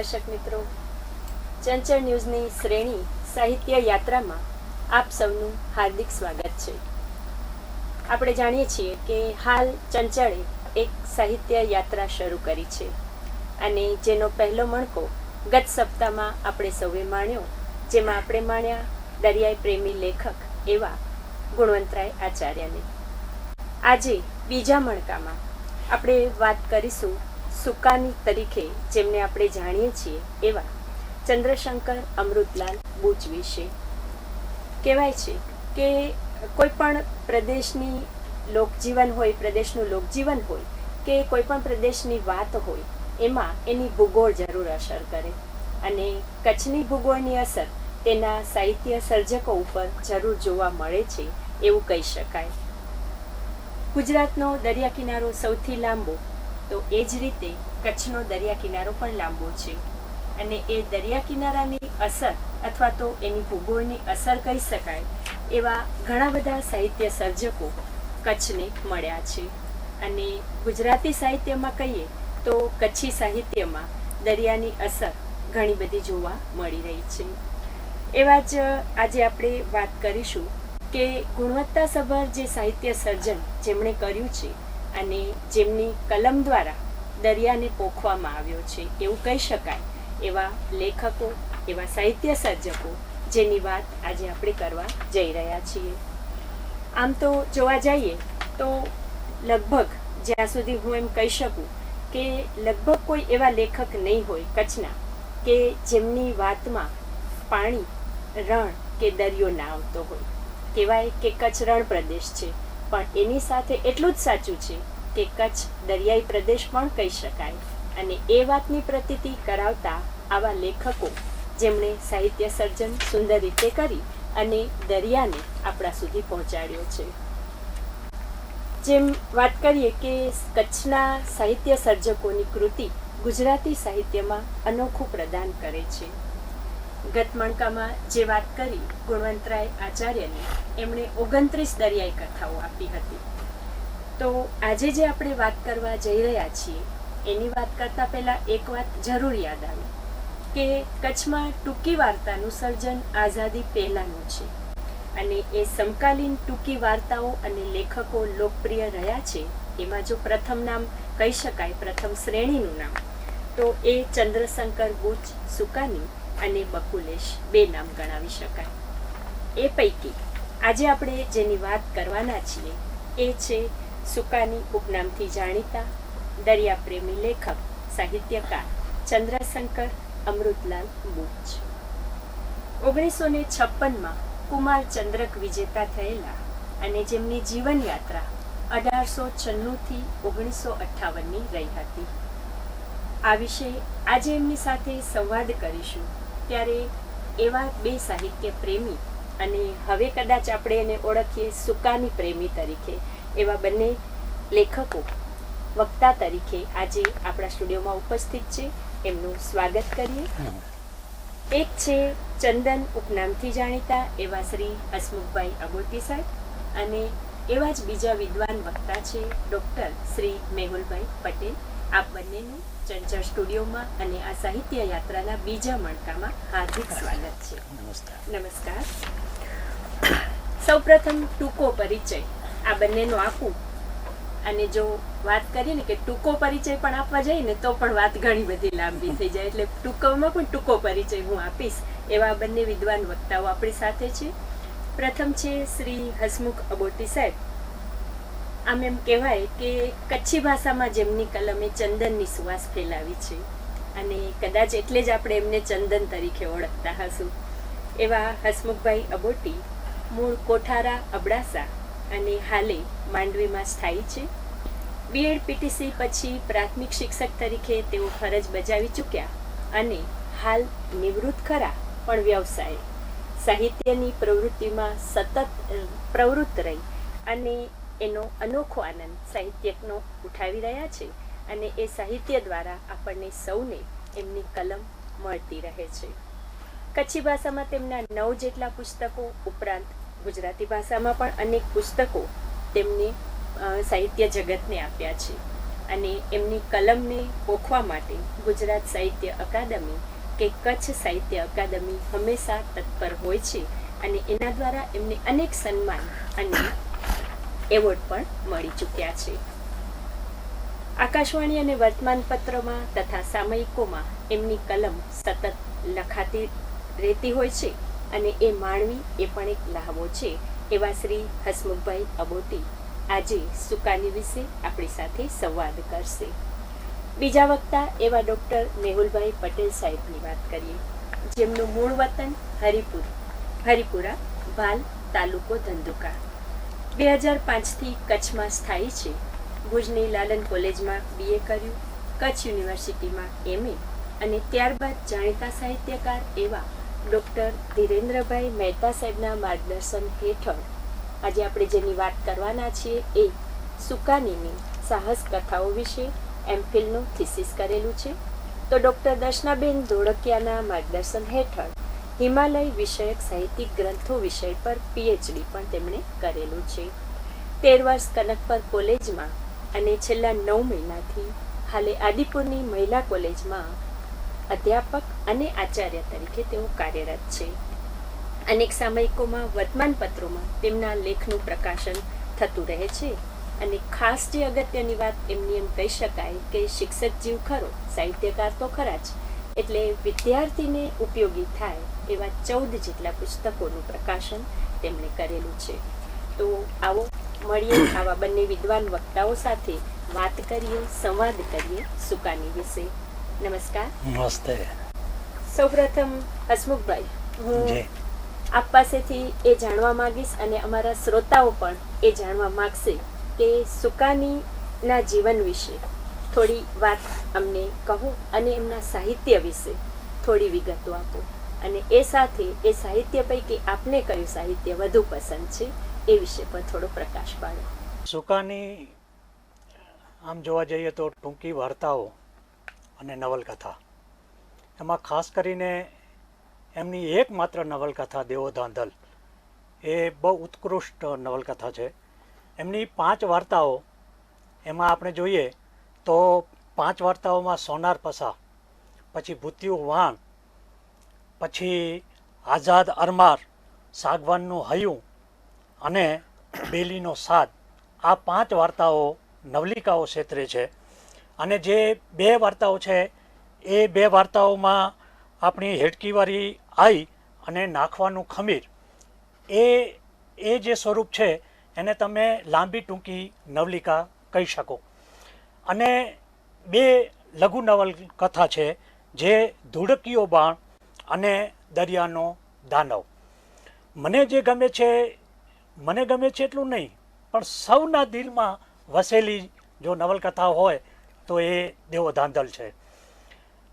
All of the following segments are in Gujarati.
દર્શક મિત્રો, ચંચળ ન્યૂઝની શ્રેણી સાહિત્ય યાત્રામાં આપ સૌનું હાર્દિક સ્વાગત છે. આપણે જાણીએ છીએ કે હાલ ચંચળે એક સાહિત્ય યાત્રા શરૂ કરી છે અને જેનો પહેલો મણકો ગત સપ્તાહમાં આપણે સૌએ માણ્યો, જેમાં આપણે માણ્યા દરિયાઈ પ્રેમી લેખક એવા ગુણવંતરાય આચાર્યને. આજે બીજા મણકામાં આપણે વાત કરીશું સુકાની તરીકે જેમને આપણે જાણીએ છીએ એવા ચંદ્રશંકર અમૃતલાલ બુચ વિશે. કહેવાય છે કે કોઈ પણ પ્રદેશની લોકજીવન હોય, પ્રદેશનું લોકજીવન હોય કે કોઈ પણ પ્રદેશની વાત હોય, એમાં એની ભૂગોળ જરૂર અસર કરે અને કચ્છની ભૂગોળની અસર તેના સાહિત્ય સર્જકો ઉપર જરૂર જોવા મળે છે એવું કહી શકાય. ગુજરાતનો દરિયા કિનારો સૌથી લાંબો, તો એ જ રીતે કચ્છનો દરિયા કિનારો પણ લાંબો છે અને એ દરિયા કિનારાની અસર અથવા તો એની ભૂગોળની અસર કહી શકાય એવા ઘણા બધા સાહિત્ય સર્જકો કચ્છને મળ્યા છે. અને ગુજરાતી સાહિત્યમાં કહીએ તો કચ્છી સાહિત્યમાં દરિયાની અસર ઘણી બધી જોવા મળી રહી છે. એવા જ આજે આપણે વાત કરીશું કે ગુણવત્તાસભર જે સાહિત્ય સર્જન જેમણે કર્યું છે અને જેમની કલમ દ્વારા દરિયાને પોખવામાં આવ્યો છે એવું કહી શકાય એવા લેખકો, એવા સાહિત્ય સર્જકો જેની વાત આજે આપણે કરવા જઈ રહ્યા છીએ. આમ તો જોવા જઈએ તો લગભગ જ્યાં સુધી હું એમ કહી શકું કે લગભગ કોઈ એવા લેખક નહીં હોય કચ્છના કે જેમની વાતમાં પાણી, રણ કે દરિયો ના આવતો હોય. કહેવાય કે કચ્છ રણ પ્રદેશ છે, પણ એની સાથે એટલું જ સાચું છે કે કચ્છ દરિયાઈ પ્રદેશ પણ કહી શકાય. અને એ વાતની પ્રતીતિ કરાવતા આવા લેખકો જેમણે સાહિત્ય સર્જન સુંદર રીતે કરી અને દરિયાને આપણા સુધી પહોંચાડ્યો છે. જેમ વાત કરીએ કે કચ્છના સાહિત્ય સર્જકોની કૃતિ ગુજરાતી સાહિત્યમાં અનોખું પ્રદાન કરે છે. ગત મણકામાં જે વાત કરી ગુણવંતરાય આચાર્યની, એમણે 29 દરિયાઈ કથાઓ આપી હતી. તો આજે જે આપણે વાત કરવા જઈ રહ્યા છીએ એની વાત કરતા પહેલા એક વાત જરૂર યાદ આવી કે કચ્છમાં ટૂંકી વાર્તાનું સર્જન આઝાદી પહેલાંનું છે અને એ સમકાલીન ટૂંકી વાર્તાઓ અને લેખકો લોકપ્રિય રહ્યા છે. એમાં જો પ્રથમ નામ કહી શકાય, પ્રથમ શ્રેણીનું નામ, તો એ ચંદ્રશંકર બુચ સુકાની અને બકુલેશ બે નામ ગણાવી શકાય. એ પૈકી આજે આપણે જેની વાત કરવાના છીએ એ છે સુકાની ઉપનામથી જાણીતા દરિયા પ્રેમી લેખક, સાહિત્યકાર ચંદ્રશંકર અમૃતલાલ બુચ. 1956માં કુમાર ચંદ્રક વિજેતા થયેલા અને જેમની જીવન યાત્રા 1896થી 1958ની રહી હતી. આ વિશે આજે એમની સાથે સંવાદ કરીશું. ત્યારે એવા બે સાહિત્ય પ્રેમી અને હવે કદાચ આપણે એને ઓળખીએ સુકાની પ્રેમી તરીકે, એવા બંને લેખકો વક્તા તરીકે આજે આપણા સ્ટુડિયોમાં ઉપસ્થિત છે. એમનું સ્વાગત કરીએ. એક છે ચંદન ઉપનામથી જાણીતા એવા શ્રી હસમુખભાઈ અબોટી સાહેબ અને એવા જ બીજા વિદ્વાન વક્તા છે ડૉક્ટર શ્રી મેહુલભાઈ પટેલ. આપ બંનેનું ચંચળ સ્ટુડિયોમાં અને આ સાહિત્ય યાત્રાના બીજા મણકામાં હાર્દિક સ્વાગત છે. નમસ્કાર. સૌપ્રથમ ટૂંકો પરિચય આ બંનેનો આપું, અને જો વાત કરીએ ને કે ટૂંકો પરિચય પણ આપવા જઈએ ને તો પણ વાત ઘણી બધી લાંબી થઈ જાય, એટલે ટૂંકોમાં પણ ટૂંકો પરિચય હું આપીશ. એવા બંને વિદ્વાન વક્તાઓ આપણી સાથે છે. પ્રથમ છે શ્રી હસમુખ અબોટી સાહેબ. આમ એમ કહેવાય કે કચ્છી ભાષામાં જેમની કલમે ચંદનની સુવાસ ફેલાવી છે અને કદાચ એટલે જ આપણે એમને ચંદન તરીકે ઓળખતા હશું. એવા હસમુખભાઈ અબોટી મૂળ કોઠારા અબડાસા અને હાલે માંડવીમાં સ્થાયી છે. બીએડ પીટીસી પછી પ્રાથમિક શિક્ષક તરીકે તેઓ ફરજ બજાવી ચૂક્યા અને હાલ નિવૃત્ત ખરા પણ વ્યવસાય સાહિત્યની પ્રવૃત્તિમાં સતત પ્રવૃત્ત રહી અને એનો અનોખો આનંદ સાહિત્યનો ઉઠાવી રહ્યા છે અને એ સાહિત્ય દ્વારા આપણને સૌને એમની કલમ મળતી રહે છે. કચ્છી ભાષામાં તેમના 9 જેટલા પુસ્તકો ઉપરાંત ગુજરાતી ભાષામાં પણ અનેક પુસ્તકો તેમને સાહિત્ય જગતને આપ્યા છે. અને એમની કલમને પોખવા માટે ગુજરાત સાહિત્ય અકાદમી કે કચ્છ સાહિત્ય અકાદમી હંમેશા તત્પર હોય છે અને એના દ્વારા એમને અનેક સન્માન અને એવોર્ડ પણ મળી ચૂક્યા છે. આકાશવાણી અને વર્તમાનપત્રોમાં તથા સામયિકોમાં એમની કલમ સતત લખાતી રહેતી હોય છે અને એ માણવી એ પણ એક લહાવો છે. એવા શ્રી હસમુખભાઈ અબોટી આજે સુકાની વિશે આપણી સાથે સંવાદ કરશે. બીજા વક્તા એવા ડૉક્ટર મેહુલભાઈ પટેલ સાહેબની વાત કરીએ, જેમનું મૂળ વતન હરિપુરા, ભાલ, તાલુકો ધંધુકા. 2005થી કચ્છમાં સ્થાયી છે. ભુજની લાલન કોલેજમાં BA કર્યું, કચ્છ યુનિવર્સિટીમાં MA અને ત્યારબાદ જાણીતા સાહિત્યકાર એવા ડૉક્ટર ધીરેન્દ્રભાઈ મહેતા સાહેબના માર્ગદર્શન હેઠળ આજે આપણે જેની વાત કરવાના છીએ એ સુકાનીની સાહસ કથાઓ વિશે MPhilનું થીસીસ કરેલું છે. તો ડૉક્ટર દર્શનાબેન ધોળકિયાના માર્ગદર્શન હેઠળ હિમાલય વિષયક સાહિત્યિક ગ્રંથો વિષય પર PhD પણ તેમણે કરેલું છે. 13 વર્ષ કનકપર કોલેજમાં અને છેલ્લા 9 મહિનાથી હાલે આદિપુરની મહિલા કોલેજમાં અધ્યાપક અને આચાર્ય તરીકે તેઓ કાર્યરત છે. અનેક સામયિકોમાં વર્તમાનપત્રોમાં તેમના લેખનું પ્રકાશન થતું રહે છે અને ખાસ જે અગત્યની વાત એમની એમ કહી શકાય કે શિક્ષક જીવ ખરો, સાહિત્યકાર તો ખરા જ, એટલે વિદ્યાર્થીને ઉપયોગી થાય એવા 14 જેટલા પુસ્તકોનું પ્રકાશન તેમણે કરેલું છે. તો આવો મળીએ આવા બંને વિદ્વાન વક્તાઓ સાથે વાત કરીએ, સંવાદ કરીએ સુકાની વિશે. નમસ્કાર. નમસ્તે. સૌપ્રથમ હસમુખભાઈ, હું આપ પાસેથી એ જાણવા માંગીશ અને અમારા શ્રોતાઓ પણ એ જાણવા માંગશે કે સુકાનીના જીવન વિશે થોડી વાત અમને કહો અને એમના સાહિત્ય વિશે થોડી વિગતો આપો અને એ સાથે એ સાહિત્ય પૈકી આપને કયું સાહિત્ય વધુ પસંદ છે એ વિશે પણ થોડો પ્રકાશ પાડો. સુકાની આમ જોવા જઈએ તો ટૂંકી વાર્તાઓ અને નવલકથા, એમાં ખાસ કરીને એમની એકમાત્ર નવલકથા દેવો ધાંધલ એ બહુ ઉત્કૃષ્ટ નવલકથા છે. એમની 5 વાર્તાઓ એમાં આપણે જોઈએ તો 5 વાર્તાઓમાં સોનાર પસા, પછી ભૂતિયું વાણ, પછી આઝાદ અરમાર, સાગવાનનું હૈયું અને બેલીનો સાદ, આ 5 વાર્તાઓ નવલિકાઓ ક્ષેત્રે છે. અને જે 2 વાર્તાઓ છે એ 2 વાર્તાઓમાં આપણી હેડકીવાળી આઈ અને નાખવાનું ખમીર, એ જે સ્વરૂપ છે એને તમે લાંબી ટૂંકી નવલિકા કહી શકો. અને 2 લઘુ નવલકથા છે જે ધુડકીયો બાણ અને દરિયાનો દાનવ. મને ગમે છે એટલું નહીં, પણ સૌના દિલમાં વસેલી જો નવલકથા હોય તો એ દેવો ધાંધલ છે.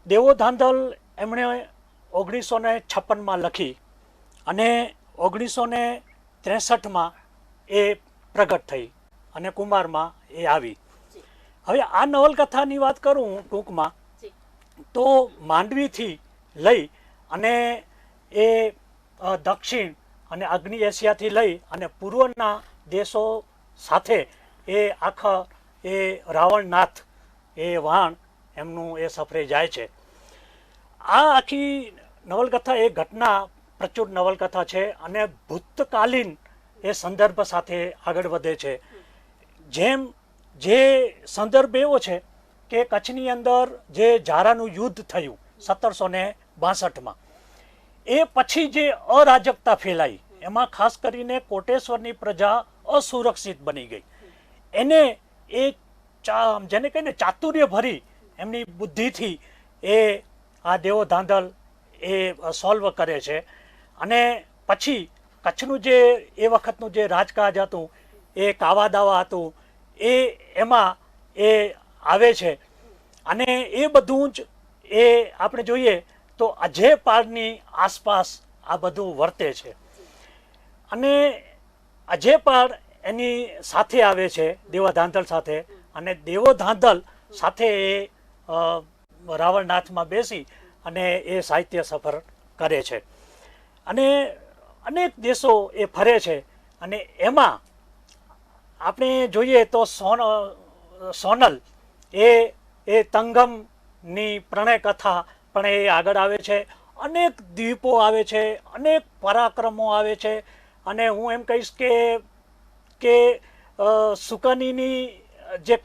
દેવો ધાંધલ એમણે 1956માં લખી અને 1963માં એ પ્રગટ થઈ અને કુમારમાં એ આવી. હવે આ નવલકથાની વાત કરું ટૂંકમાં તો માંડવીથી લઈ અને એ દક્ષિણ અને અગ્નિ એશિયાથી લઈ અને પૂર્વના દેશો સાથે એ આખા એ રાવણનાથ એ વાણ એમનું એ સફરે જાય છે. આ આખી નવલકથા એ ઘટના પ્રચુર નવલકથા છે અને ભૂતકાલીન એ સંદર્ભ સાથે આગળ વધે છે. જે સંદર્ભ એવો છે કે કચ્છની અંદર જે ઝારાનું યુદ્ધ થયું 1762માં, એ પછી જે અરાજકતા ફેલાઈ એમાં ખાસ કરીને કોટેશ્વરની પ્રજા અસુરક્ષિત બની ગઈ. એને એ જેને કહીને ચાતુર્ય ભરી એમની બુદ્ધિથી એ આ દેવો ધાંધલ એ સોલ્વ કરે છે. અને પછી કચ્છનું જે એ વખતનું જે રાજકાજ હતું એ કાવા દાવા હતું એમાં એ આવે છે. અને એ બધું જ એ આપણે જોઈએ તો અજય પાળની આસપાસ આ બધું વર્તે છે. અને અજય પાળ એની સાથે આવે છે દેવો ધાંધલ સાથે, અને દેવો ધાંધલ સાથે એ રાવણનાથમાં બેસી અને એ સાહિત્ય સફર કરે છે અને અનેક દેશો એ ફરે છે. અને એમાં આપણે જોઈએ તો સોનલ એ તંગમની પ્રણય કથા પણ એ આગળ આવે છે. અનેક દ્વીપો આવે છે, અનેક પરાક્રમો આવે છે. અને હું એમ કહીશ કે સુકાનીની જે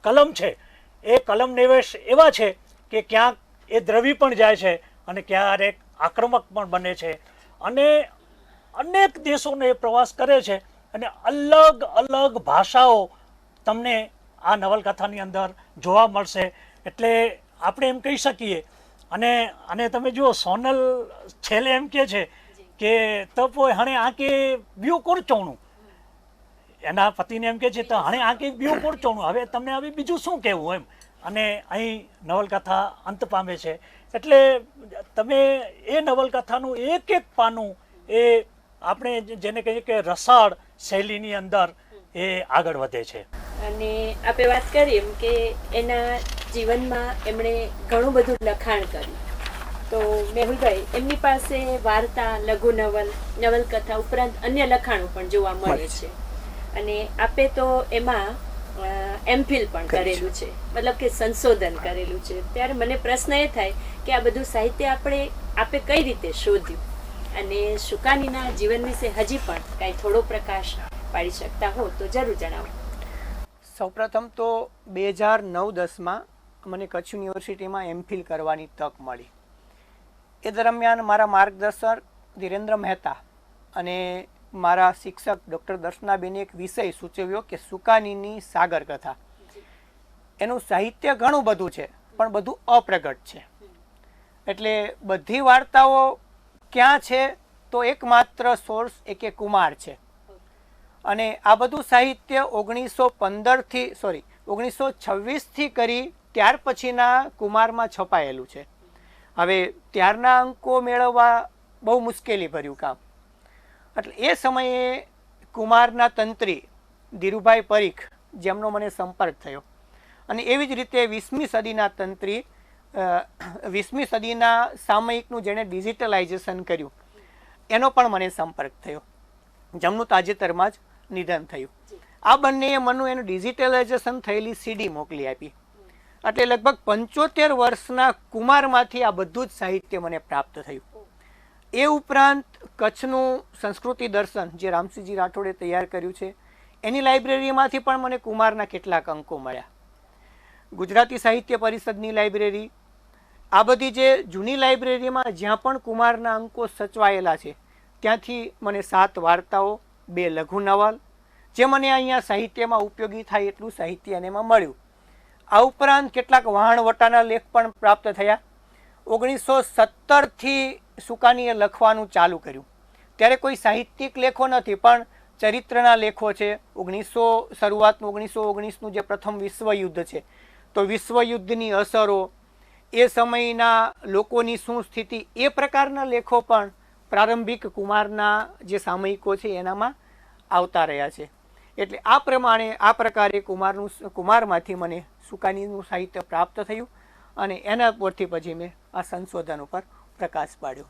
કલમ છે એ કલમ નિવેશ એવા છે કે ક્યાંક એ દ્રવી પણ જાય છે અને ક્યારેક આક્રમક પણ બને છે. અને અનેક દેશોને એ પ્રવાસ કરે છે અને અલગ અલગ ભાષાઓ તમને આ નવલકથાની અંદર જોવા મળશે. એટલે આપણે એમ કહી શકીએ. અને તમે જુઓ, સોનલ છેલ્લે એમ કહે છે કે તપો હણે આંકે બીયું કોણ ચોણું, એના પતિને એમ કહે છે તો હણે આંકે બીયું કોણ ચોણું, હવે તમને હવે બીજું શું કહેવું એમ. અને અહીં નવલકથા અંત પામે છે. એટલે તમે એ નવલકથાનું એક એક પાનું એ આપણે જેને કહીએ કે રસાળ શૈલીની અંદર એ આગળ વધે છે. અને આપણે વાત કરીએ એમ કે એના જીવનમાં એમણે ઘણું બધું લખાણ કર્યું. તો મેહુલભાઈ, એમની પાસે વાર્તા, લઘુ નવલકથા ઉપરાંત અન્ય લખાણો પણ જોવા મળે છે. અને આપે તો એમાં એમફિલ પણ કરેલું છે, મતલબ કે સંશોધન કરેલું છે. ત્યારે મને પ્રશ્ન એ થાય કે આ બધું સાહિત્ય આપે કઈ રીતે શોધ્યું, અને સુકાનીના જીવન વિશે હજી પણ કાંઈ થોડો પ્રકાશ પાડી શકતા હો તો જરૂર જણાવો. સૌપ્રથમ તો 2009-10માં મને કચ્છ યુનિવર્સિટીમાં એમફિલ કરવાની તક મળી. એ દરમિયાન મારા માર્ગદર્શક ધીરેન્દ્ર મહેતા અને મારા શિક્ષક ડૉક્ટર દર્શનાબેને એક વિષય સૂચવ્યો કે સુકાનીની સાગર કથા. એનું સાહિત્ય ઘણું બધું છે પણ બધું અપ્રગટ છે. એટલે બધી વાર્તાઓ ક્યાં છે તો એકમાત્ર સોર્સ એકે કુમાર છે. અને આ બધું સાહિત્ય 1926થી કરી ત્યાર પછીના કુમારમાં છપાયેલું છે. હવે ત્યારના અંકો મેળવવા બહુ મુશ્કેલી ભર્યું કામ. એટલે એ સમયે કુમારના તંત્રી ધીરુભાઈ પરીખ, જેમનો મને સંપર્ક થયો, અને એવી જ રીતે 20મી સદીના તંત્રી 20મી સદીના સામયિકનું જેણે ડિજિટલાઇઝેશન કર્યું એનો પણ મને સંપર્ક થયો, જેમનું તાજેતરમાં જ નિધન થયું. આ બંનેએ મને એનું ડિજિટલાઇઝેશન થયેલી સીડી મોકલી આપી. એટલે લગભગ 75 વર્ષના કુમારમાંથી આ બધું જ સાહિત્ય મને પ્રાપ્ત થયું. એ ઉપરાંત કચ્છનું સંસ્કૃતિ દર્શન જે રામસિંહજી રાઠોડે તૈયાર કર્યું છે એની લાઇબ્રેરીમાંથી પણ મને કુમારના કેટલાક અંકો મળ્યા. ગુજરાતી સાહિત્ય પરિષદની લાઇબ્રેરી, આ બધી જે જૂની લાઇબ્રેરીમાં જ્યાં પણ કુમારના અંકો સચવાયેલા છે ત્યાંથી મને 7 વાર્તાઓ, 2 લઘુ નવલ, જે મને અહીંયા સાહિત્યમાં ઉપયોગી થાય એટલું સાહિત્ય એમાં મળ્યું. આ ઉપરાંત કેટલાક વહાણવટાના લેખ પણ પ્રાપ્ત થયા. 1917થી સુકાનીએ લખવાનું ચાલુ કર્યું. ત્યારે કોઈ સાહિત્યિક લેખો નથી પણ ચરિત્રના લેખો છે. શરૂઆતનું 1919નું જે પ્રથમ વિશ્વયુદ્ધ છે તો વિશ્વયુદ્ધની અસરો, એ સમયના લોકોની શું સ્થિતિ, એ પ્રકારના લેખો પણ પ્રારંભિક કુમારના જે સામયિકો છે એનામાં આવતા રહ્યા છે. એટલે આ પ્રકારે કુમારમાંથી મને સુકાનીનું સાહિત્ય પ્રાપ્ત થયું અને એના પરથી પછી મેં આ સંશોધન ઉપર પ્રકાશ પાડ્યો.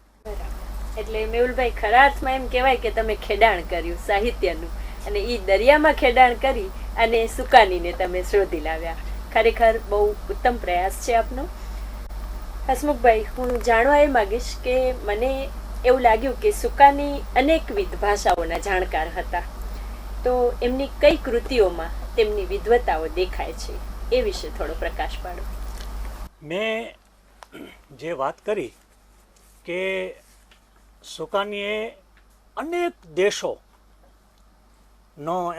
એટલે મેહુલભાઈ, ખરા અર્થમાં એમ કહેવાય કે તમે ખેડાણ કર્યું સાહિત્યનું, અને એ દરિયામાં ખેડાણ કરી અને સુકાનીને તમે શોધી લાવ્યા. ખરેખર બહુ ઉત્તમ પ્રયાસ છે આપનો. હસમુખભાઈ, હું જાણવા એ માગીશ કે મને એવું લાગ્યું કે સુકાની અનેકવિધ ભાષાઓના જાણકાર હતા, તો એમની કઈ કૃતિઓમાં તેમની વિદ્વતાઓ દેખાય છે એ વિશે થોડો પ્રકાશ પાડો. મેં જે વાત કરી કે સુકાનીએ અનેક દેશોનો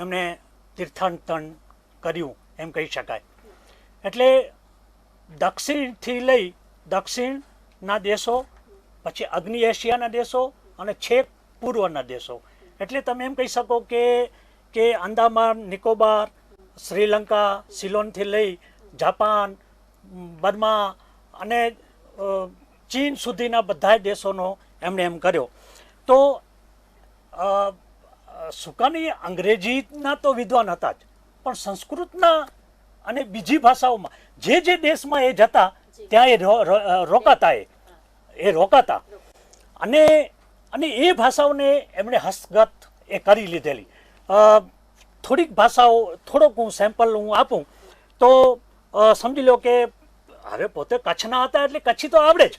એમણે તીર્થાટન કર્યું એમ કહી શકાય. એટલે દક્ષિણના દેશો, પછી અગ્નિ એશિયાના દેશો અને છેક પૂર્વના દેશો. એટલે તમે એમ કહી શકો કે અંદામાન, નિકોબાર, શ્રીલંકા, સિલોનથી લઈ જાપાન, બર્મા અને ચીન સુધીના બધા દેશોનો એમણે એમ કર્યો. તો સુકાની અંગ્રેજીના તો વિદ્વાન હતા જ, પણ સંસ્કૃતના અને બીજી ભાષાઓમાં જે દેશમાં એ જતા ત્યાં એ રોકાતા અને એ ભાષાઓને એમણે હસ્તગત એ કરી લીધેલી. થોડીક ભાષાઓ, થોડોક હું સેમ્પલ આપું તો સમજી લો કે હવે પોતે કચ્છના હતા એટલે કચ્છી તો આવડે જ,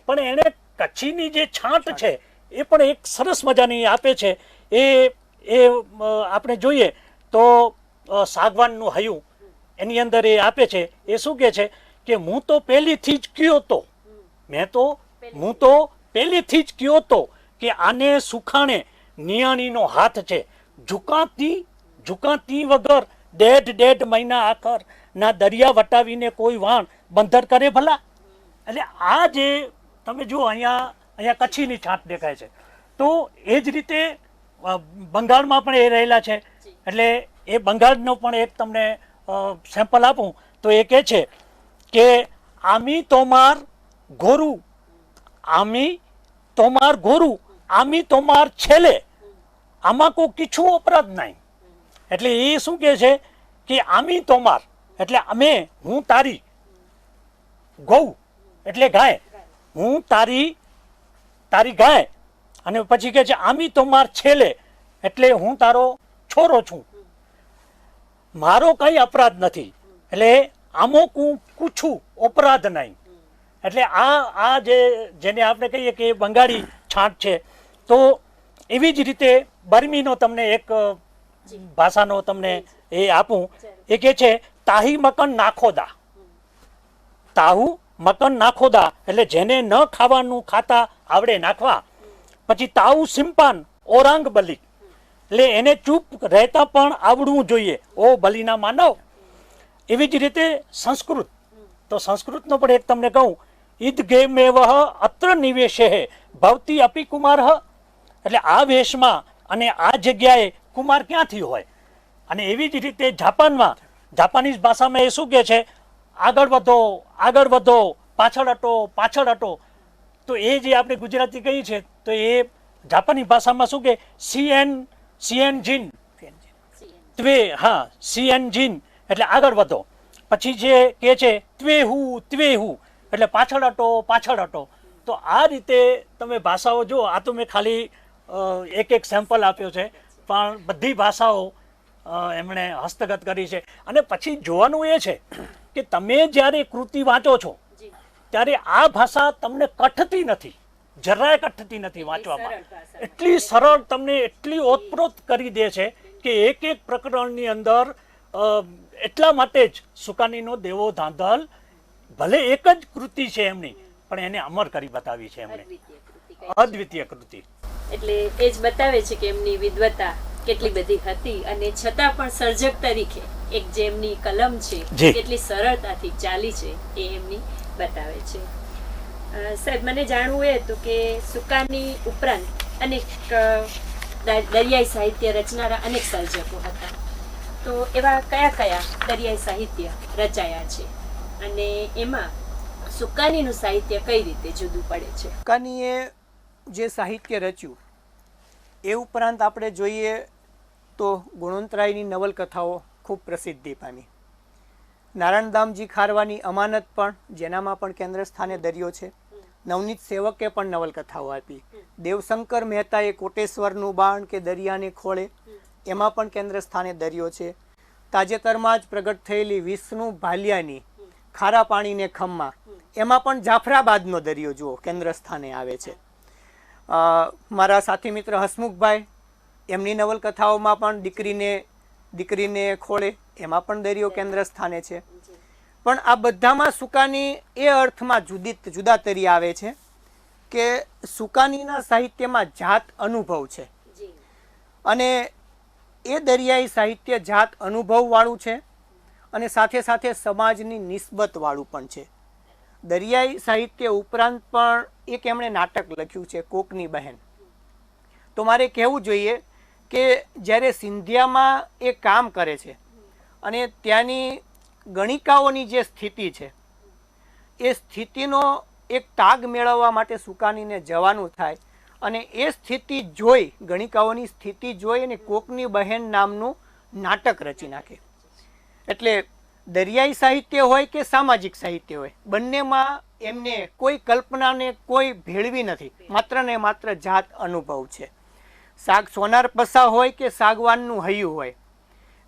પણ એણે કચ્છીની જે છાંટ છે એ પણ એક સરસ મજાની આપે છે. એ આપણે જોઈએ તો સાગવાનનું હયું એની અંદર એ આપે છે. એ શું કહે છે કે હું તો પહેલીથી જ કયો તો, હું તો પહેલીથી જ કયો તો કે આને સુખાણે નિયાણીનો હાથ છે, ઝુકાતી વગર 1.5 મહિના આખર ના દરિયા વટાવીને કોઈ વાણ બંધર કરે ભલા. એટલે આ જે તમે જુઓ અહીંયા કચ્છીની છાંટ દેખાય છે. તો એ જ રીતે બંગાળમાં પણ એ રહેલા છે. એટલે એ બંગાળનો પણ એક તમને સેમ્પલ આપું તો એ કહે છે કે આમી તોમાર ગોરુ, આમી તોમાર છેલે, આમાં કોઈ કીછું અપરાધ નહીં. એટલે એ શું કહે છે કે આમી તોમાર એટલે અમે, હું તારી, ગૌ એટલે ગાય, હું તારી ગાય, અને પછી કહે છે આમી તોમાર છેલે એટલે હું તારો છોરો છું, મારો કઈ અપરાધ નથી. એટલે આમો કુછું અપરાધ નહીં. એટલે આ જેને આપણે કહીએ કે બંગાળી છાંટ છે. તો એવી જ રીતે બર્મીનો તમને એક ભાષાનો તમને એ આપું. એ કહે છે તાહી મકન નાખોદા, તાહુ મકન નાખોદા એટલે જેને ન ખાવાનું ખાતા આવડે નાખવા. પછી તાઉ સિમ્પાન ઓરાંગ બલી એટલે એને ચૂપ રહેતા પણ આવડવું જોઈએ, ઓ બલીના માનવ. એવી જ રીતે સંસ્કૃત, તો સંસ્કૃતનો પણ એક તમને કહું, ઈદ ગે મેં વહ અત્ર નિવેશે ભવતી અપી કુમાર. એટલે આ વેશમાં અને આ જગ્યાએ કુમાર ક્યાંથી હોય. અને એવી જ રીતે જાપાનીઝ ભાષામાં એ શું કહે છે, આગળ વધો, પાછળ હટો. તો એ જે આપણે ગુજરાતી કહીએ છીએ તો એ જાપાની ભાષામાં શું કે સીએન જીન ત્વે, હા સીએન જીન એટલે આગળ વધો. પછી જે કહે છે ત્વેહુ એટલે પાછળ હટો. તો આ રીતે તમે ભાષાઓ જુઓ. આ તો મેં ખાલી એક સેમ્પલ આપ્યો છે, પણ બધી ભાષાઓ એમણે હસ્તગત કરી છે. અને પછી જોવાનું એ છે કે તમે જ્યારે કૃતિ વાંચો છો ત્યારે આ ભાષા તમને કઠતી નથી, જરાય કઠતી નથી વાંચવામાં. એટલી સરળ, તમને એટલી ઓતપ્રોત કરી દે છે કે એક પ્રકરણની અંદર એટલા માટે જ સુકાનીનો દેવો ધાંધલ ભલે એક જ કૃતિ છે એમની, પણ એને અમર કરી બતાવી છે એમણે, અદ્વિતીય કૃતિ. એટલે એ જ બતાવે છે કે એમની વિદ્વતા કેટલી બધી હતી, અને છતાં પણ સર્જક તરીકે એક જે એમની કલમ છે કેટલી સરળતાથી ચાલી છે એ એમની બતાવે છે. સાહેબ, મને જાણવું એ હતું કે સુકાની ઉપરાંત અનેક દરિયાઈ સાહિત્ય રચનારા અનેક સર્જકો હતા. તો એવા કયા દરિયાઈ સાહિત્ય રચાયા છે, અને એમાં સુકાનીનું સાહિત્ય કઈ રીતે જુદું પડે છે? સુકાનીએ જે સાહિત્ય રચ્યું એ ઉપરાંત આપણે જોઈએ તો ગુણવંતરાયની નવલકથાઓ ખૂબ પ્રસિદ્ધિ પામી. નારાયણદામજી ખારવાની અમાનત પણ, જેનામાં પણ કેન્દ્ર સ્થાને દરિયો છે. નવનીત સેવકે પણ નવલકથાઓ આપી. દેવશંકર મહેતાએ કોટેશ્વરનું બાણ કે દરિયાને ખોળે, એમાં પણ કેન્દ્ર સ્થાને દરિયો છે. તાજેતરમાં જ પ્રગટ થયેલી વિષ્ણુ ભાલિયાની ખારા પાણીને ખમ્મા, એમાં પણ જાફરાબાદનો દરિયો જુઓ કેન્દ્ર સ્થાને આવે છે. મારા સાથી મિત્ર હસમુખભાઈ, એમની નવલકથાઓમાં પણ દીકરીને ખોળે, એમાં પણ દરિયો કેન્દ્ર સ્થાને છે. પણ આ બધામાં સુકાની એ અર્થમાં જુદા તરી આવે છે કે સુકાનીના સાહિત્યમાં જાત અનુભવ છે, અને એ દરિયાઈ સાહિત્ય જાત અનુભવ વાળું છે, અને સાથે સાથે સમાજની નિસ્બત વાળું પણ છે. દરિયાઈ સાહિત્ય ઉપરાંત પણ એક એમણે નાટક લખ્યું છે, કોકની બહેન. તો મારે કહેવું જોઈએ કે જ્યારે સિંધિયામાં એ કામ કરે છે અને ત્યાંની ગણિકાઓની જે સ્થિતિ છે એ સ્થિતિનો એક તાગ મેળવવા માટે સુકાનીને જવાનું થાય, અને એ સ્થિતિ જોઈ, ગણિકાઓની સ્થિતિ જોઈ અને કોકની બહેન નામનું નાટક રચી નાખે. એટલે દરિયાઈ સાહિત્ય હોય કે સામાજિક સાહિત્ય હોય, બંનેમાં એમને કોઈ કલ્પનાને કોઈ ભેળવી નથી, માત્ર ને માત્ર જાત અનુભવ છે. સોનાર પસા હોય કે સાગવાનનું હૈયું હોય,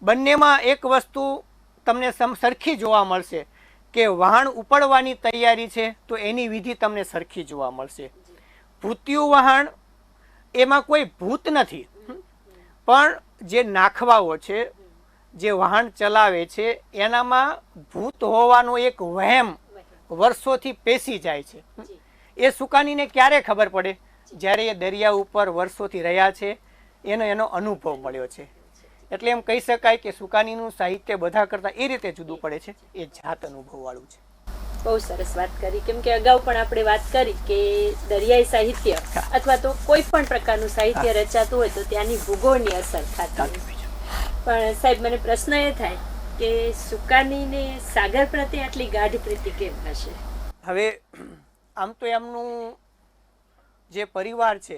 બંનેમાં એક વસ્તુ તમને સરખી જોવા મળશે કે વહાણ ઉપાડવાની તૈયારી છે તો એની વિધિ તમને સરખી જોવા મળશે. ભૂતિયું વહાણ એમાં કોઈ ભૂત નથી, પણ જે નાખવાઓ છે, જે વહાણ ચલાવે છે, એનામાં ભૂત હોવાનો એક વહેમ વર્ષોથી પેસી જાય છે. એ સુકાનીને ક્યારે ખબર પડે? જ્યારે એ દરિયા ઉપર વર્ષોથી રહ્યા છે, એનો અનુભવ મળ્યો છે. એટલે એમ કહી શકાય કે સુકાનીનું સાહિત્ય બધા કરતાં એ રીતે જુદું પડે છે, એ જાત અનુભવ વાળું છે. બહુ સરસ વાત કરી, કેમ કે અગાઉ પણ આપણે વાત કરી કે દરિયાઈ સાહિત્ય અથવા તો કોઈ પણ પ્રકારનું સાહિત્ય રચાતું હોય તો ત્યાંની ભૂગોળની અસર થતી હોય. પણ સાહેબ, મને પ્રશ્ન એ થાય કે સુકાનીને સાગર પ્રત્યે આટલી ગાઢ પ્રીતિ કેમ હશે? હવે આમ તો એમનું જે પરિવાર છે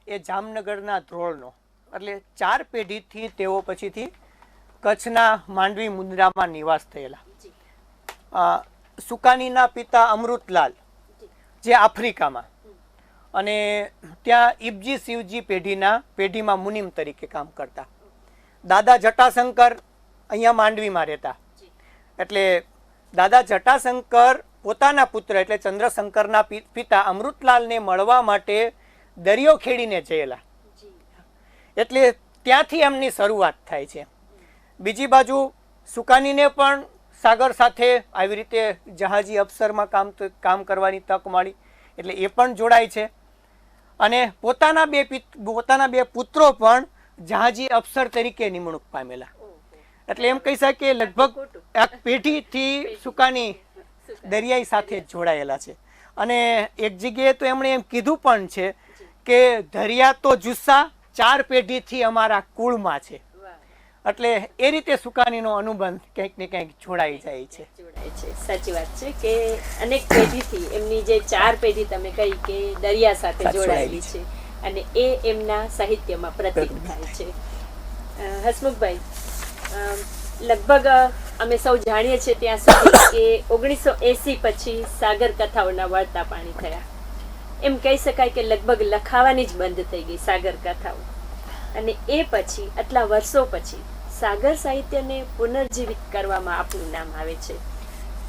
એ જામનગરના ધ્રોળનો, એટલે 4 પેઢીથી તેઓ પછીથી કચ્છના માંડવી મુન્દ્રામાં નિવાસ થયેલા. સુકાનીના પિતા અમૃતલાલ જે આફ્રિકામાં, અને ત્યાં ઇબજી શિવજી પેઢીમાં મુનિમ તરીકે કામ કરતા. દાદા જટાશંકર અહીંયા માંડવીમાં રહેતા. એટલે દાદા જટાશંકર પોતાના પુત્ર એટલે ચંદ્રશંકરના પિતા અમૃતલાલને મળવા માટે દરિયો ખેડીને જયેલા. એટલે ત્યાંથી એમની શરૂઆત થાય છે. બીજી બાજુ સુકાનીને પણ સાગર સાથે આવી રીતે જહાજી અફસરમાં કામ કરવાની તક મળી, એટલે એ પણ જોડાય છે. અને પોતાના બે પુત્રો પણ જહાજી અફસર તરીકે નિમણૂક પામેલા. એટલે એમ કહી શકાય કે લગભગ એક પેઢીથી સુકાની દરિયાઈ સાથે જોડાયેલા છે. અને એક જગ્યાએ તો એમણે એમ કીધું પણ છે કે દરિયા તો જુસ્સા 4 પેઢીથી અમારા કુળમાં છે. એટલે એ રીતે સુકાનીનો અનુબંધ ક્યાંક ને ક્યાંક જોડાઈ જાય છે. સાચી વાત છે કે અનેક પેઢીથી એમની જે 4 પેઢી તમે કહી કે દરિયા સાથે જોડાયેલી છે, અને એ એમના સાહિત્યમાં પ્રતીક થાય છે. હસમુખભાઈ, લગભગ અમે સૌ જાણીએ છીએ ત્યાં સુધી કે 1980 પછી સાગર કથાઓના વળતા પાણી થયા. એમ કહી શકાય કે લગભગ લખાવાની જ બંધ થઈ ગઈ સાગર કથાઓ. અને એ પછી આટલા વર્ષો પછી સાગર સાહિત્યને પુનર્જીવિત કરવામાં આપનું નામ આવે છે.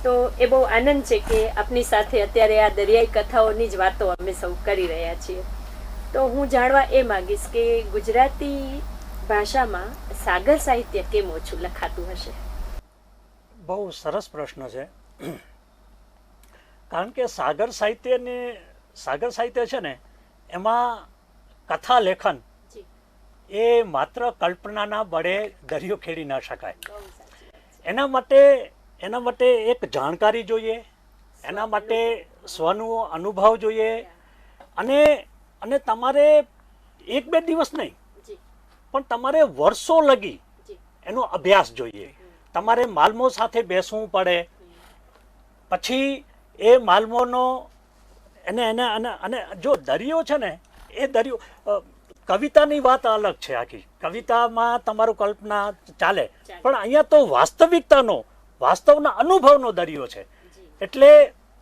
તો એ બહુ આનંદ છે કે આપની સાથે અત્યારે આ દરિયાઈ કથાઓની જ વાતો અમે સૌ કરી રહ્યા છીએ. તો હું જાણવા એ માંગીશ કે ગુજરાતી ભાષામાં સાગર સાહિત્ય કેમ ઓછું લખાતું હશે? બહુ સરસ પ્રશ્ન છે. કારણ કે સાગર સાહિત્ય છે ને, એમાં કથા લેખન એ માત્ર કલ્પનાના બળે દરિયો ખેડી ન શકાય. એના માટે એક જાણકારી જોઈએ, એના માટે સ્વનો અનુભવ જોઈએ, અને તમારે 1-2 દિવસ નહીં, પણ તમારે વર્ષો લગી એનો અભ્યાસ જોઈએ. તમારે માલમો સાથે બેસવું પડે, પછી એ માલમોનો અને જો દરિયો છે ને, એ દરિયો કવિતાની વાત અલગ છે. આખી કવિતામાં તમારું કલ્પના ચાલે, પણ અહીંયા તો વાસ્તવના અનુભવનો દરિયો છે. એટલે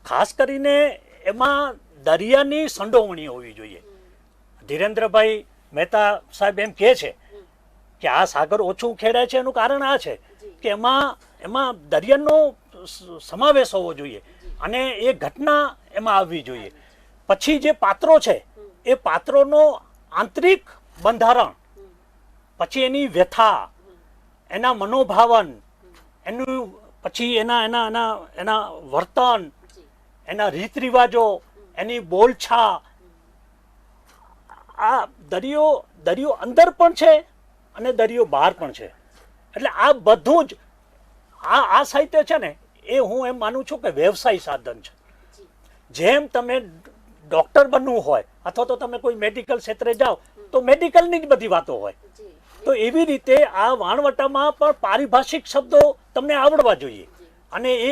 ખાસ કરીને એમાં દરિયાની સંડોવણી હોવી જોઈએ. ધીરેન્દ્રભાઈ મહેતા સાહેબ એમ કહે છે કે આ સાગર ઓછું ખેડાય છે, એનું કારણ આ છે કે એમાં દરિયાનો સમાવેશ હોવો જોઈએ, અને એ ઘટના એમાં આવવી જોઈએ. પછી જે પાત્રો છે એ પાત્રોનો આંતરિક બંધારણ, પછી એની વ્યથા, એના મનોભાવન, પછી એના વર્તન, એના રીત રિવાજો, એની બોલછા, આ દરિયો અંદર પણ છે અને દરિયો બહાર પણ છે. એટલે આ બધું જ આ સાહિત્ય છે ને, એ હું એમ માનું છું કે વ્યવસાય સાધન છે. જેમ તમે ડોક્ટર બનવું હોય અથવા તો તમે કોઈ મેડિકલ ક્ષેત્રે જાઓ તો મેડિકલની જ બધી વાતો હોય, તો એવી રીતે આ વાણવટામાં પણ પારિભાષિક શબ્દો તમને આવડવા જોઈએ. અને એ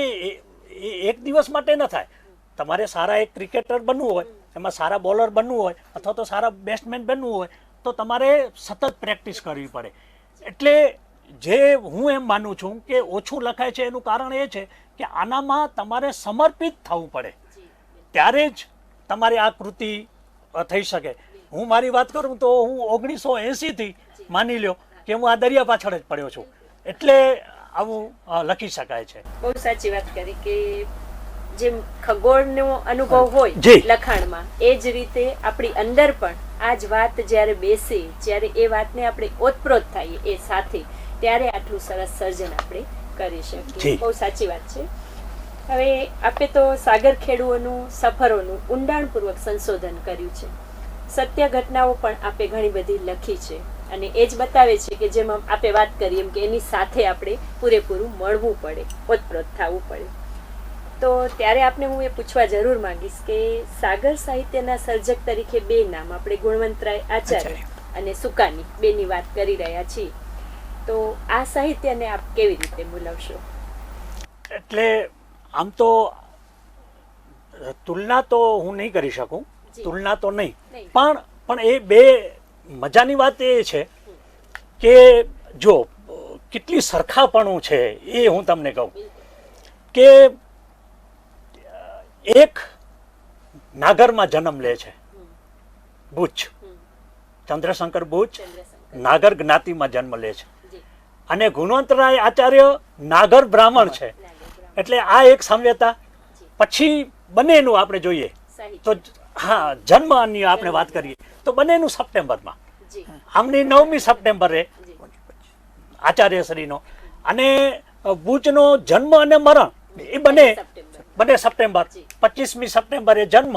એક દિવસ માટે ન થાય. તમારે સારા એક ક્રિકેટર બનવું હોય, એમાં સારા બોલર બનવું હોય અથવા તો સારા બેટ્સમેન બનવું હોય તો તમારે સતત પ્રેક્ટિસ કરવી પડે. એટલે જે હું એમ માનું છું કે ઓછું લખાય છે એનું કારણ એ છે કે આનામાં તમારે સમર્પિત થવું પડે, ત્યારે જ તમારી આ કૃતિ થઈ શકે. હું મારી વાત કરું તો હું 1980 થી માની લ્યો કે હું આ દરિયા પાછળ જ પડ્યો છું. એટલે આવું લખી શકાય છે. બહુ સાચી વાત કરી કે જેમ ખગોળનો અનુભવ હોય જી. લખાણમાં, એ જ રીતે આપણી અંદર પણ આ જ વાત જ્યારે બેસે, જ્યારે એ વાતને આપણે ઓતપ્રોત થઈએ એ સાથે, ત્યારે આટલું સરસ સર્જન આપણે કરી શકીએ. જી. બહુ સાચી વાત છે. હવે આપણે તો સાગર ખેડૂઓનું સફરોનું ઊંડાણપૂર્વક સંશોધન કર્યું છે. સત્ય ઘટનાઓ પણ આપે ઘણી બધી લખી છે અને એ જ બતાવે છે કે જેમ આપણે વાત કરી એમ કે એની સાથે આપણે પૂરેપૂરું મળવું પડે, ઓતપ્રોત થવું પડે. તો ત્યારે આપને હું એ પૂછવા જરૂર માંગીશ કે સાગર સાહિત્યના સર્જક તરીકે બે નામ આપણે ગુણવંતરાય આચાર્ય અને સુકાની બેની વાત કરી રહ્યા છીએ. તો આ સાહિત્યને આપ કેવી રીતે મૂલવશો? એટલે આમ તો તુલના તો હું નહીં કરી શકું, જી. તુલના તો નહીં, નહીં. પણ એ બે મજાની વાત એ છે કે જો કેટલી સરખાપણું છે એ હું તમને કહું કે એક નાગરમાં જન્મ લે છે બુચ, ચંદ્રશંકર બુચ ચંદ્રશંકર. નાગર જ્ઞાતિમાં જન્મ લે છે જી. અને ગુણવંતરાય આચાર્ય નાગર બ્રાહ્મણ છે. નાગર એટલે આ એક સામ્યતા. જી. પછી બંનેનું આપણે જોઈએ સાહિત્ય. તો હા, જન્મની આપણે વાત કરીએ તો બંનેનું સપ્ટેમ્બરમાં, જી. આમની 9મી સપ્ટેમ્બરે જી. આચાર્યશ્રીનો, અને બુચનો જન્મ અને મરણ એ બંને સપ્ટેમ્બર. સપ્ટેમ્બર. જી. 25મી સપ્ટેમ્બરે જન્મ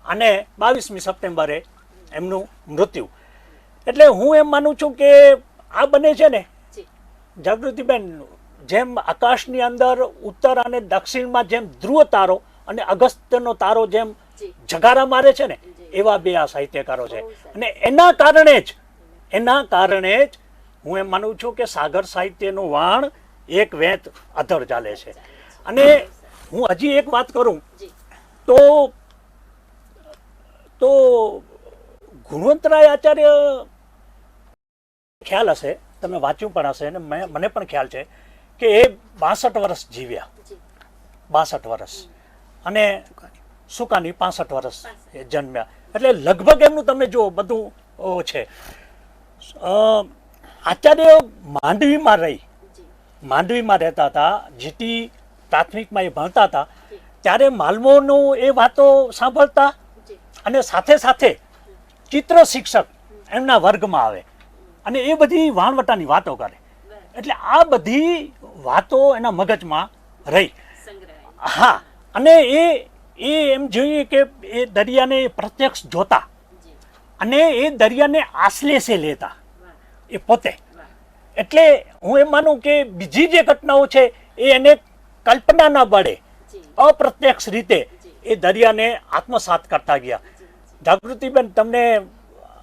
અને 22મી સપ્ટેમ્બરે એમનું મૃત્યુ. એટલે હું એમ માનું છું કે આ બંને છે ને જી. જાગૃતિબેન, જેમ આકાશની અંદર ઉત્તર અને દક્ષિણમાં જેમ ધ્રુવ તારો અને અગસ્ત્યનો તારો જેમ જી. જગારા મારે છે ને, જી. એવા બે આ સાહિત્યકારો છે. બહુ સારું. અને એના કારણે જ હું એમ માનું છું કે સાગર સાહિત્યનું વાણ એક વેત અધર ચાલે છે. અને હું હજી એક વાત કરું જી. તો ગુણવંતરાય આચાર્ય, ખ્યાલ હશે, તમે વાંચ્યું પણ હશે અને મને પણ ખ્યાલ છે કે એ 62 વર્ષ જીવ્યા, જી. 62 વર્ષ, અને સુકાની 65 વર્ષ એ જન્મ્યા. એટલે લગભગ એમનું તમે જુઓ બધું છે. આચાર્ય માંડવીમાં રહી, જી. માંડવીમાં રહેતા હતા, જીટી પ્રાથમિકમાં એ ભણતા હતા, ત્યારે માલમોનું એ વાતો સાંભળતા જી. અને સાથે સાથે ચિત્ર શિક્ષક એમના વર્ગમાં આવે અને એ બધી વાણવટાની વાતો કરે. બરાબર. એટલે આ બધી વાતો એના મગજમાં રહી. સંગ્રહાય. હા, અને એ એમ જોઈએ કે એ દરિયાને પ્રત્યક્ષ જોતા જી. અને એ દરિયાને આશ્લેષે લેતા વાહ. એ પોતે. વાહ. એટલે હું એમ માનું કે બીજી જે ઘટનાઓ છે એ એને કલ્પનાના બળે જી. અપ્રત્યક્ષ રીતે એ દરિયાને આત્મસાત કરતા ગયા. જાગૃતિબેન, તમને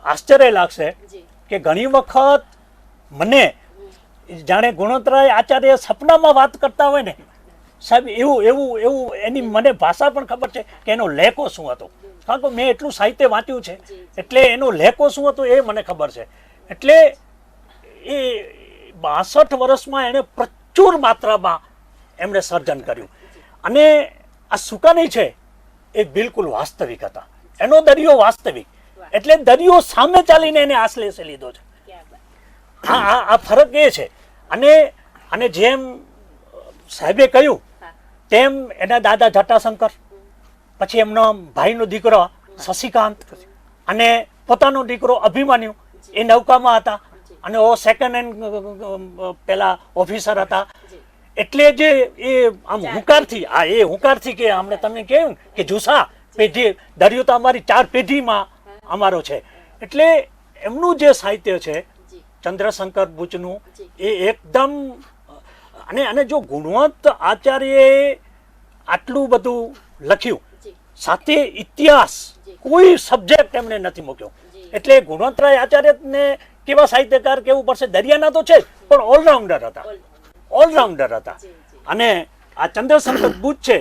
આશ્ચર્ય લાગશે જી. કે ઘણી વખત મને જાણે ગુણવંતરાય આચાર્ય સપનામાં વાત કરતા હોય ને સાહેબ, એવું એની મને ભાષા પણ ખબર છે કે એનો લહેકો શું હતો. કારણ કે મેં એટલું સાહિત્ય વાંચ્યું છે એટલે એનો લહેકો શું હતો એ મને ખબર છે. એટલે એ 62 વર્ષમાં એણે પ્રચુર માત્રામાં એમણે સર્જન કર્યું. અને આ સુકાની છે એ બિલકુલ વાસ્તવિક હતા. એનો દરિયો વાસ્તવિક, એટલે દરિયો સામે ચાલીને એને આશ્લેષે લીધો છે. ક્યાં બાત. આ ફરક એ છે. અને જેમ સાહેબે કહ્યું હા. તેમ એના દાદા જટાશંકર, પછી એમનો ભાઈનો દીકરો શશિકાંત અને પોતાનો દીકરો અભિમન્યુ એ નૌકામાં હતા અને ઓ સેકન્ડ હેન્ડ પેલા ઓફિસર હતા. જી. એટલે જે એ આમ હુંકારથી કે અમને તમને કહ્યું કે જુસા પેઢી દરિયો તો અમારી 4 પેઢીમાં અમારો છે. એટલે એમનું જે સાહિત્ય છે જી. ચંદ્રશંકર બુચનું જી. એ એકદમ, અને જો ગુણવંત આચાર્યએ આટલું બધું લખ્યું, જી. સાથે ઇતિહાસ, જી. કોઈ સબ્જેક્ટ એમણે નથી મૂક્યો. જી. એટલે ગુણવંતરાય આચાર્યને કેવા સાહિત્યકાર કહેવું પડશે, દરિયાના તો છે જ, પણ ઓલરાઉન્ડર હતા. ઓલરાઉન્ડર હતા. જી. જી. અને આ ચંદ્રશંકર બુચ છે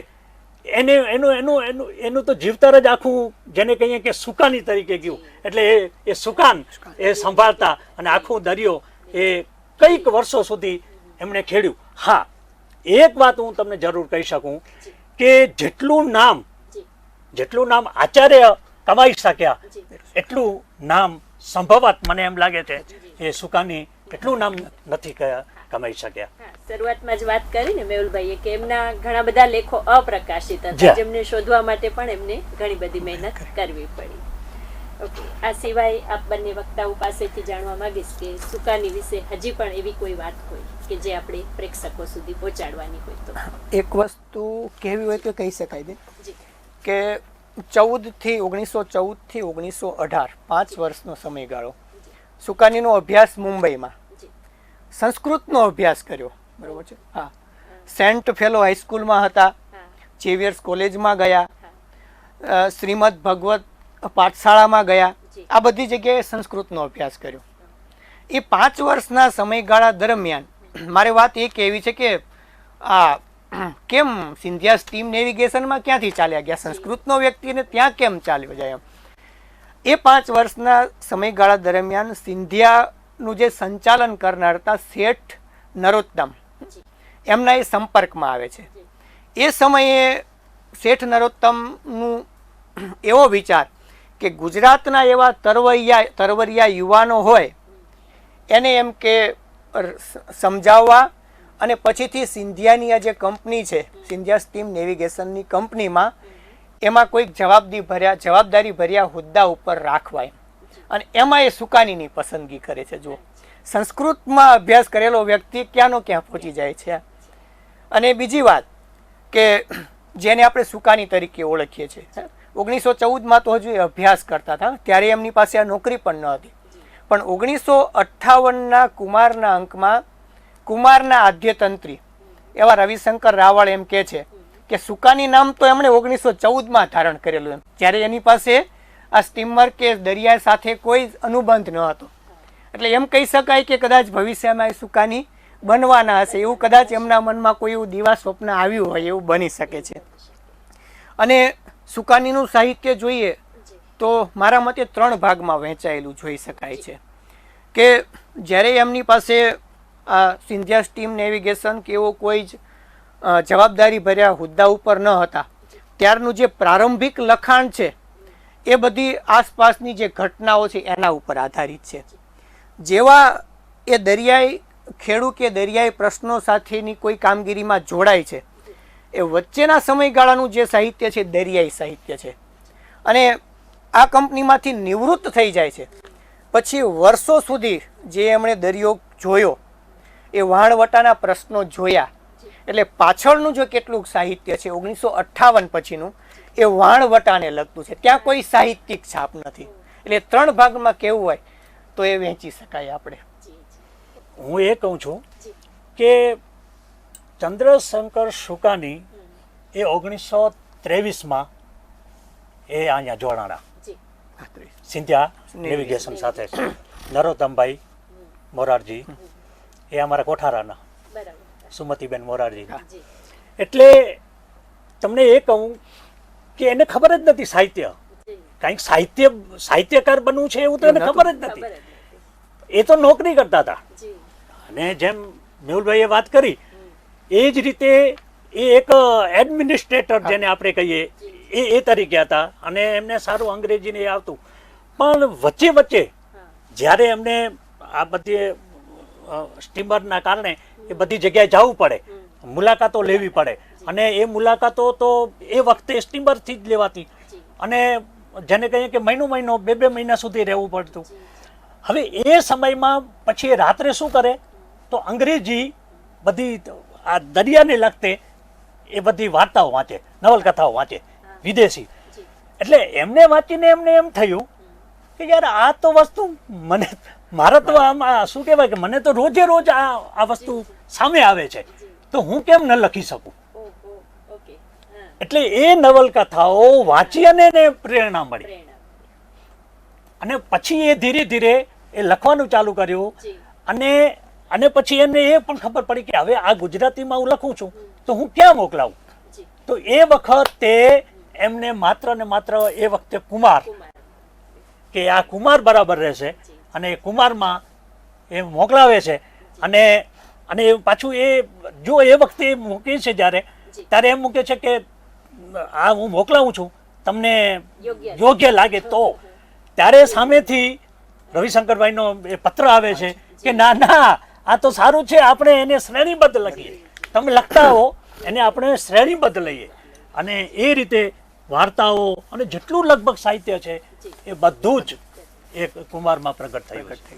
એનું તો જીવતર જ આખું, જેને કહીએ કે સુકાની તરીકે ગયું. એટલે એ સુકાન એ સંભાળતા અને આખું દરિયો એ કઈક વર્ષો સુધી એમણે ખેડ્યું. હા, એક વાત હું તમને જરૂર કહી શકું કે જેટલું નામ આચાર્ય કમાઈ શક્યા જી. એટલું નામ સંભવત મને એમ લાગે છે એ સુકાની એટલું નામ નથી કમાઈ શક્યા. હા, શરૂઆતમાં જ વાત કરી ને મેહુલભાઈએ કે એમના ઘણા બધા લેખો અપ્રકાશિત હતા, જી. જેમને શોધવા માટે પણ એમને ઘણી બધી મહેનત કરવી પડી. ઓકે, આ સિવાય આપ બંને વક્તાઓ પાસેથી જાણવા માંગીશ કે સુકાની વિશે હજી પણ એવી કોઈ વાત હોય કે જે આપણે પ્રેક્ષકો સુધી પહોંચાડવાની હોય તો. એક વસ્તુ કહેવી હોય તો કહી શકાય બેન જી. કે 1914 થી 1918 5 વર્ષનો સમયગાળો સુકાનીનો અભ્યાસ મુંબઈમાં જી. સંસ્કૃતનો અભ્યાસ કર્યો, બરોબર છે. હા, સેન્ટ ફેલો હાઈસ્કૂલમાં હતા, હા, ઝેવિયર્સ કોલેજમાં ગયા, હા, શ્રીમદ ભગવત પાઠશાળામાં ગયા. જી. આ બધી જગ્યાએ સંસ્કૃતનો અભ્યાસ કર્યો. એ 5 વર્ષના સમયગાળા દરમિયાન મારે વાત એ કહેવી છે કે આ કેમ સિંધિયા સ્ટીમ નેવિગેશનમાં ક્યાંથી ચાલ્યા ગયા, સંસ્કૃતનો વ્યક્તિને ત્યાં કેમ ચાલ્યો જાય એમ. એ 5 વર્ષના સમયગાળા દરમિયાન સિંધિયાનું જે સંચાલન કરનાર હતા શેઠ નરોત્તમ, જી. એમના એ સંપર્કમાં આવે છે. એ સમયે શેઠ નરોત્તમનું એવો વિચાર કે ગુજરાતના એવા તરવરિયા યુવાનો હોય એને એમ કે સમજાવવા અને પછીથી સિંધિયાની આ જે કંપની છે સિંધિયા સ્ટીમ નેવિગેશનની કંપનીમાં એમાં કોઈક જવાબદારી ભર્યા હોદ્દા ઉપર રાખવા એમ. અને એમાં એ સુકાનીની પસંદગી કરે છે. જો સંસ્કૃતમાં અભ્યાસ કરેલો વ્યક્તિ ક્યાંનો ક્યાં પહોંચી જાય છે. અને બીજી વાત કે જેને આપણે સુકાની તરીકે ઓળખીએ છીએ, 1914માં તો હજુ એ અભ્યાસ કરતા હતા, ત્યારે એમની પાસે આ નોકરી પણ ન હતી. પણ 1958ના કુમારના અંકમાં કુમારના આદ્યતંત્રી એવા રવિશંકર રાવળ એમ કહે છે કે સુકાની નામ તો એમણે 1914માં ધારણ કરેલું એમ, જ્યારે એની પાસે આ સ્ટીમર કે દરિયા સાથે કોઈ અનુબંધ ન હતો. એટલે એમ કહી શકાય કે કદાચ ભવિષ્યમાં એ સુકાની બનવાના હશે, એવું કદાચ એમના મનમાં કોઈ એવું દિવા સ્વપ્ન આવ્યું હોય એવું બની શકે છે. અને સુકાનીનું સાહિત્ય જોઈએ તો મારા મતે 3 ભાગમાં વહેંચાયેલું જોઈ શકાય છે. કે જ્યારે એમની પાસે આ સિંધિયા સ્ટીમ નેવિગેશન કે એવો કોઈ જ જવાબદારી ભર્યા હોદ્દા ઉપર ન હતા, ત્યારનું જે પ્રારંભિક લખાણ છે એ બધી આસપાસની જે ઘટનાઓ છે એના ઉપર આધારિત છે. જેવા એ દરિયાઈ ખેડૂ કે દરિયાઈ પ્રશ્નો સાથેની કોઈ કામગીરીમાં જોડાય છે, એ વચ્ચેના સમયગાળાનું જે સાહિત્ય છે દરિયાઈ સાહિત્ય છે. અને આ કંપનીમાંથી નિવૃત્ત થઈ જાય છે પછી વર્ષો સુધી જે એમણે દરિયો જોયો, એ વહાણવટાના પ્રશ્નો જોયા, એટલે પાછળનું જો કેટલુંક સાહિત્ય છે 1958 પછીનું એ વહાણવટાને લગતું છે. ત્યાં કોઈ સાહિત્યિક છાપ નથી. એટલે 3 ભાગમાં કેવું હોય તો એ વહેંચી શકાય આપણે. હું એ કહું છું કે ચંદ્રશંકર સુકાની એ 1923માં એ અહીંયા જોડાણા સિંધિયા નેવિગેશન સાથે. નરોત્તમભાઈ મોરારજી એ અમારા કોઠારાના, સુમતીબેન મોરારજી. એટલે તમને એ કહું કે એને ખબર જ નથી સાહિત્ય, કંઈક સાહિત્યકાર બનવું છે એવું તો એને ખબર જ નથી. એ તો નોકરી કરતા હતા. અને જેમ મેહુલભાઈએ વાત કરી એ જ રીતે એ એક એડમિનિસ્ટ્રેટર જેને આપણે કહીએ એ તરીકે હતા. અને એમને સારું અંગ્રેજીને આવતું. પણ વચ્ચે વચ્ચે જ્યારે એમને આ બધી સ્ટીમરના કારણે એ બધી જગ્યાએ જવું પડે, મુલાકાતો લેવી પડે, અને એ મુલાકાતો તો એ વખતે સ્ટીમરથી જ લેવાતી. અને જેને કહીએ કે મહિનો 2 મહિના સુધી રહેવું પડતું. હવે એ સમયમાં પછી રાત્રે શું કરે તો અંગ્રેજી બધી આ દરિયાને લગતે એ બધી વાર્તાઓ વાંચે, નવલકથાઓ વાંચે વિદેશી. એટલે એમને વાંચીને એમને એમ થયું કે યાર આ તો વસ્તુ મારા તો આમાં શું કહેવાય કે મને તો રોજે રોજ આ વસ્તુ સામે આવે છે, તો હું કેમ ન લખી શકું. એટલે એ નવલકથાઓ વાંચી અને એને પ્રેરણા મળી. અને પછી એ ધીરે ધીરે એ લખવાનું ચાલુ કર્યું. અને પછી એને એ પણ ખબર પડી કે હવે આ ગુજરાતીમાં હું લખું છું તો હું ક્યાં મોકલાવું. તો એ વખતે એમને માત્ર ને માત્ર એ વખતે કુમાર કે આ કુમાર બરાબર રહેશે અને એ કુમારમાં એ મોકલાવે છે. અને પાછું એ જો એ વખતે મૂકે છે ત્યારે એમ મૂકે છે કે આ હું મોકલાવું છું, તમને યોગ્ય લાગે તો. ત્યારે સામેથી રવિશંકરભાઈનો એ પત્ર આવે છે કે ના ના આ તો સારું છે, આપણે એને શ્રેણીબદ્ધ લખીએ. તમે લખતા હો એને આપણે શ્રેણીબદ્ધ લઈએ અને એ રીતે વાર્તાઓ અને જેટલું લગભગ સાહિત્ય છે એ બધું જ એક કુમારમાં પ્રગટ થયું છે.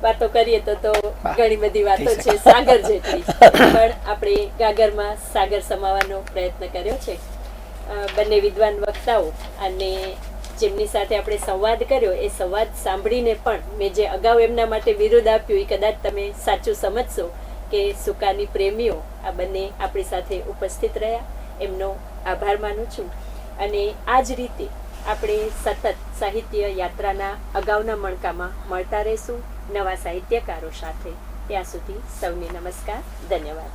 વાતો કરીએ તો ઘણી બધી વાતો છે, સાગર જેટલી, પણ આપણે ગાગરમાં સાગર સમાવવાનો પ્રયત્ન કર્યો છે. બંને વિદ્વાન વક્તાઓ અને જેમની સાથે આપણે સંવાદ કર્યો એ સંવાદ સાંભળીને પણ મેં જે અગાઉ એમના માટે વિરોધ આપ્યું એ કદાચ તમે સાચું સમજશો કે સુકાની પ્રેમીઓ આ બંને આપણી સાથે ઉપસ્થિત રહ્યા, એમનો આભાર માનું છું. અને આ જ રીતે આપણે સતત સાહિત્ય યાત્રાના અગાઉના મણકામાં મળતા રહીશું નવા સાહિત્યકારો સાથે. ત્યાં સુધી સૌને નમસ્કાર, ધન્યવાદ.